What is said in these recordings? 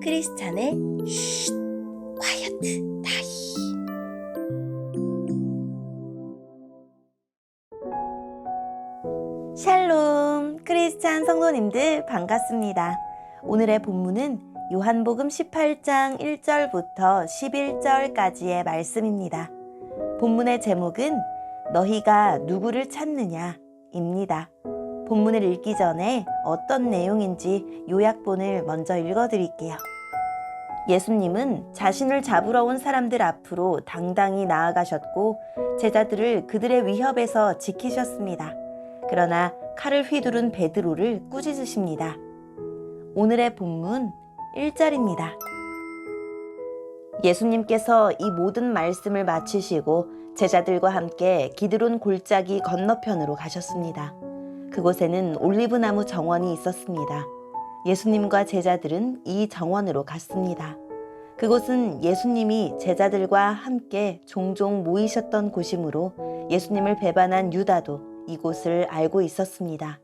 크리스찬의 쉿 콰이어트 타임. 샬롬 크리스찬 성도님들 반갑습니다. 오늘의 본문은 요한복음 18장 1절부터 11절까지의 말씀입니다. 본문의 제목은 너희가 누구를 찾느냐 입니다. 본문을 읽기 전에 어떤 내용인지 요약본을 먼저 읽어드릴게요. 예수님은 자신을 잡으러 온 사람들 앞으로 당당히 나아가셨고 제자들을 그들의 위협에서 지키셨습니다. 그러나 칼을 휘두른 베드로를 꾸짖으십니다. 오늘의 본문 1절입니다. 예수님께서 이 모든 말씀을 마치시고 제자들과 함께 기드론 골짜기 건너편으로 가셨습니다. 그곳에는 올리브나무 정원이 있었습니다. 예수님과 제자들은 이 정원으로 갔습니다. 그곳은 예수님이 제자들과 함께 종종 모이셨던 곳이므로 예수님을 배반한 유다도 이곳을 알고 있었습니다.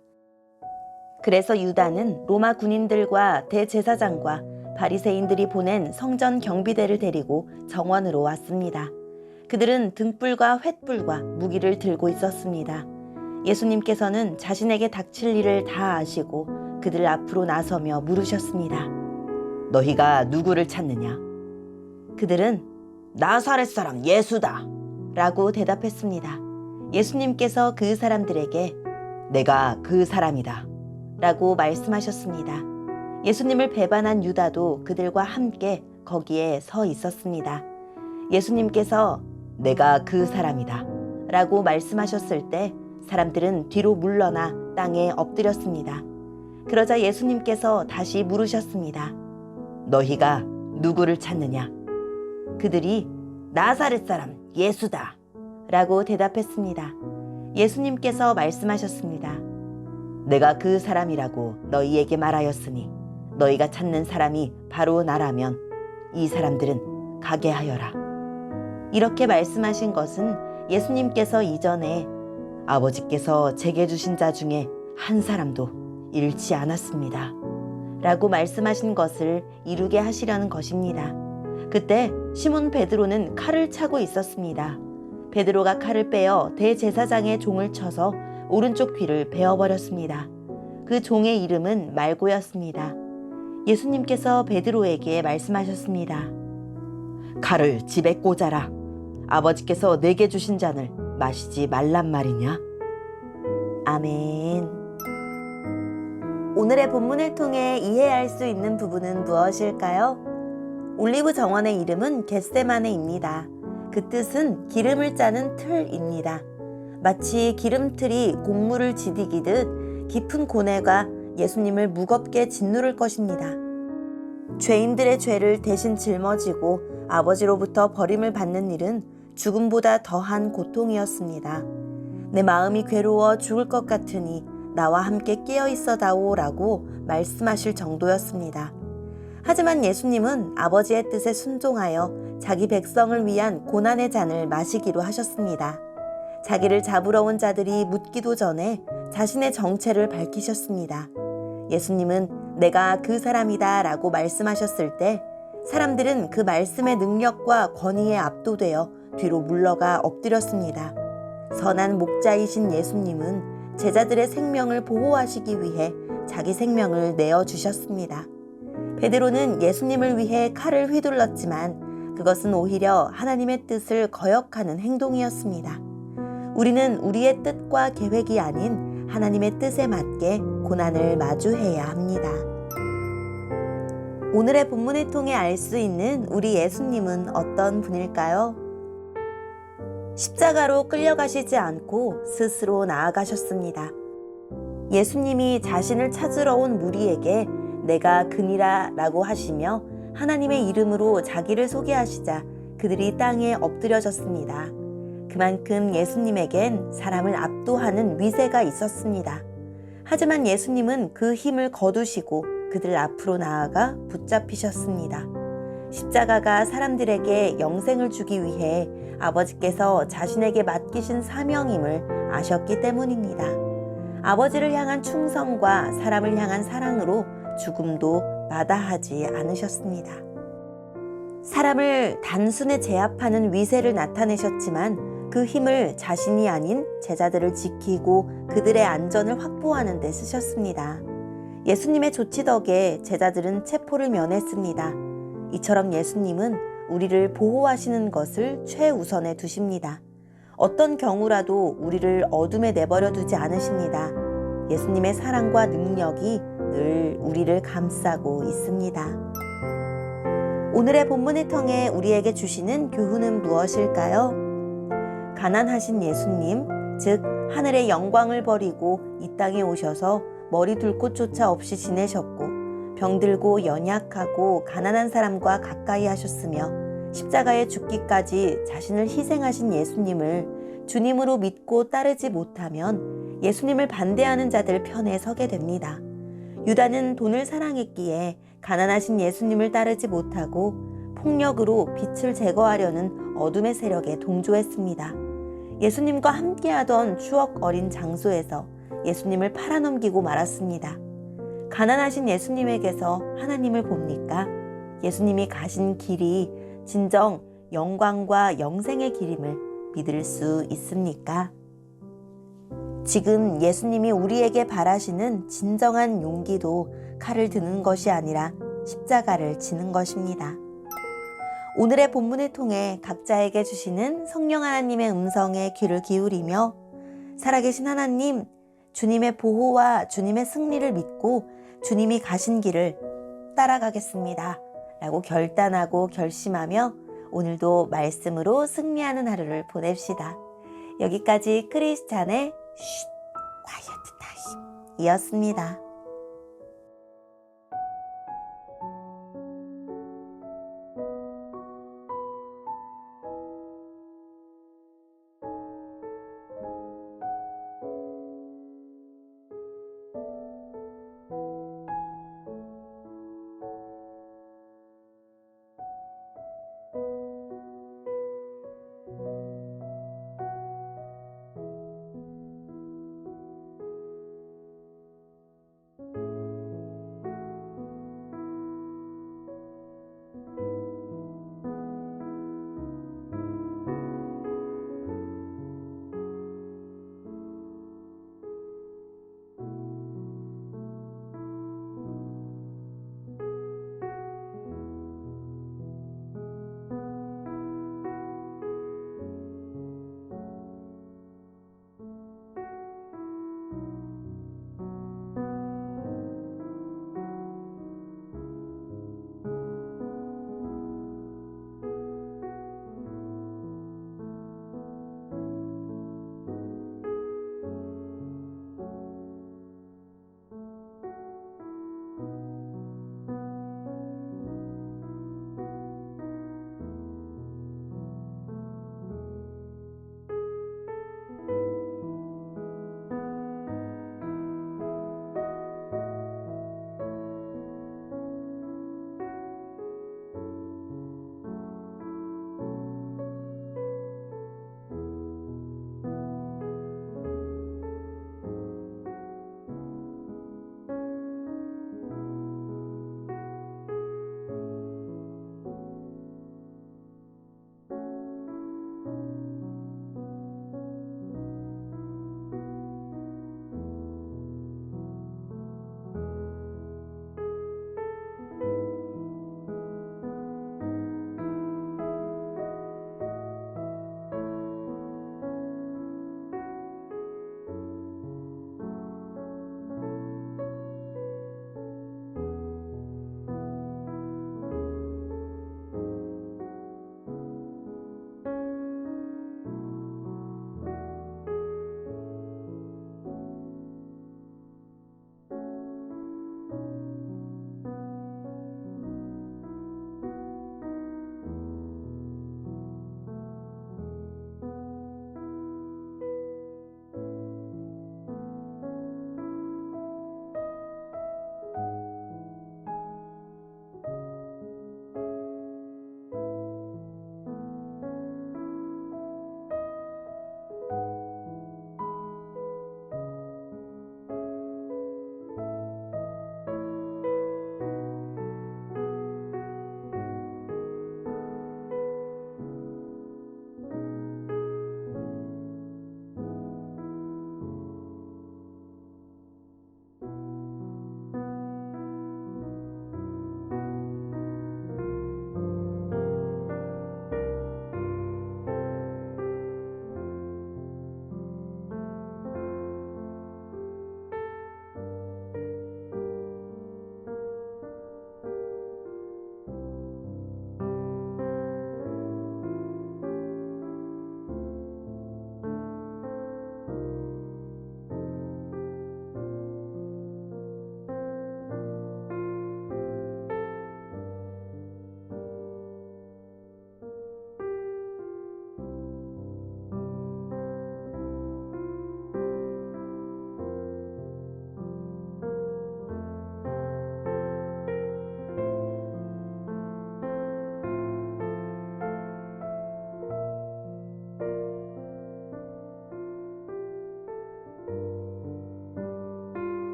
그래서 유다는 로마 군인들과 대제사장과 바리새인들이 보낸 성전 경비대를 데리고 정원으로 왔습니다. 그들은 등불과 횃불과 무기를 들고 있었습니다. 예수님께서는 자신에게 닥칠 일을 다 아시고 그들 앞으로 나서며 물으셨습니다. 너희가 누구를 찾느냐? 그들은 나사렛 사람 예수다 라고 대답했습니다. 예수님께서 그 사람들에게 내가 그 사람이다 라고 말씀하셨습니다. 예수님을 배반한 유다도 그들과 함께 거기에 서 있었습니다. 예수님께서 내가 그 사람이다 라고 말씀하셨을 때 사람들은 뒤로 물러나 땅에 엎드렸습니다. 그러자 예수님께서 다시 물으셨습니다. 너희가 누구를 찾느냐? 그들이 나사렛 사람 예수다 라고 대답했습니다. 예수님께서 말씀하셨습니다. 내가 그 사람이라고 너희에게 말하였으니 너희가 찾는 사람이 바로 나라면 이 사람들은 가게 하여라. 이렇게 말씀하신 것은 예수님께서 이전에 아버지께서 제게 주신 자 중에 한 사람도 잃지 않았습니다 라고 말씀하신 것을 이루게 하시려는 것입니다. 그때 시몬 베드로는 칼을 차고 있었습니다. 베드로가 칼을 빼어 대제사장의 종을 쳐서 오른쪽 귀를 베어버렸습니다. 그 종의 이름은 말고였습니다. 예수님께서 베드로에게 말씀하셨습니다. 칼을 집에 꽂아라. 아버지께서 내게 주신 잔을 마시지 말란 말이냐? 아멘. 오늘의 본문을 통해 이해할 수 있는 부분은 무엇일까요? 올리브 정원의 이름은 겟세마네입니다. 그 뜻은 기름을 짜는 틀입니다. 마치 기름틀이 곡물을 지디기듯 깊은 고뇌가 예수님을 무겁게 짓누를 것입니다. 죄인들의 죄를 대신 짊어지고 아버지로부터 버림을 받는 일은 죽음보다 더한 고통이었습니다. 내 마음이 괴로워 죽을 것 같으니 나와 함께 깨어 있어다오 라고 말씀하실 정도였습니다. 하지만 예수님은 아버지의 뜻에 순종하여 자기 백성을 위한 고난의 잔을 마시기로 하셨습니다. 자기를 잡으러 온 자들이 묻기도 전에 자신의 정체를 밝히셨습니다. 예수님은 내가 그 사람이다 라고 말씀하셨을 때 사람들은 그 말씀의 능력과 권위에 압도되어 뒤로 물러가 엎드렸습니다. 선한 목자이신 예수님은 제자들의 생명을 보호하시기 위해 자기 생명을 내어주셨습니다. 베드로는 예수님을 위해 칼을 휘둘렀지만 그것은 오히려 하나님의 뜻을 거역하는 행동이었습니다. 우리는 우리의 뜻과 계획이 아닌 하나님의 뜻에 맞게 고난을 마주해야 합니다. 오늘의 본문을 통해 알 수 있는 우리 예수님은 어떤 분일까요? 십자가로 끌려가시지 않고 스스로 나아가셨습니다. 예수님이 자신을 찾으러 온 무리에게 내가 그니라 라고 하시며 하나님의 이름으로 자기를 소개하시자 그들이 땅에 엎드려졌습니다. 그만큼 예수님에겐 사람을 압도하는 위세가 있었습니다. 하지만 예수님은 그 힘을 거두시고 그들 앞으로 나아가 붙잡히셨습니다. 십자가가 사람들에게 영생을 주기 위해 아버지께서 자신에게 맡기신 사명임을 아셨기 때문입니다. 아버지를 향한 충성과 사람을 향한 사랑으로 죽음도 마다하지 않으셨습니다. 사람을 단순에 제압하는 위세를 나타내셨지만 그 힘을 자신이 아닌 제자들을 지키고 그들의 안전을 확보하는 데 쓰셨습니다. 예수님의 조치 덕에 제자들은 체포를 면했습니다. 이처럼 예수님은 우리를 보호하시는 것을 최우선에 두십니다. 어떤 경우라도 우리를 어둠에 내버려 두지 않으십니다. 예수님의 사랑과 능력이 늘 우리를 감싸고 있습니다. 오늘의 본문을 통해 우리에게 주시는 교훈은 무엇일까요? 가난하신 예수님, 즉 하늘의 영광을 버리고 이 땅에 오셔서 머리 둘 곳조차 없이 지내셨고 병들고 연약하고 가난한 사람과 가까이 하셨으며 십자가에 죽기까지 자신을 희생하신 예수님을 주님으로 믿고 따르지 못하면 예수님을 반대하는 자들 편에 서게 됩니다. 유다는 돈을 사랑했기에 가난하신 예수님을 따르지 못하고 폭력으로 빛을 제거하려는 어둠의 세력에 동조했습니다. 예수님과 함께하던 추억 어린 장소에서 예수님을 팔아넘기고 말았습니다. 가난하신 예수님에게서 하나님을 봅니까? 예수님이 가신 길이 진정 영광과 영생의 길임을 믿을 수 있습니까? 지금 예수님이 우리에게 바라시는 진정한 용기도 칼을 드는 것이 아니라 십자가를 지는 것입니다. 오늘의 본문을 통해 각자에게 주시는 성령 하나님의 음성에 귀를 기울이며 살아계신 하나님, 주님의 보호와 주님의 승리를 믿고 주님이 가신 길을 따라가겠습니다. 라고 결단하고 결심하며 오늘도 말씀으로 승리하는 하루를 보냅시다. 여기까지 크리스찬의 쉿, 콰이어트 타임 이었습니다.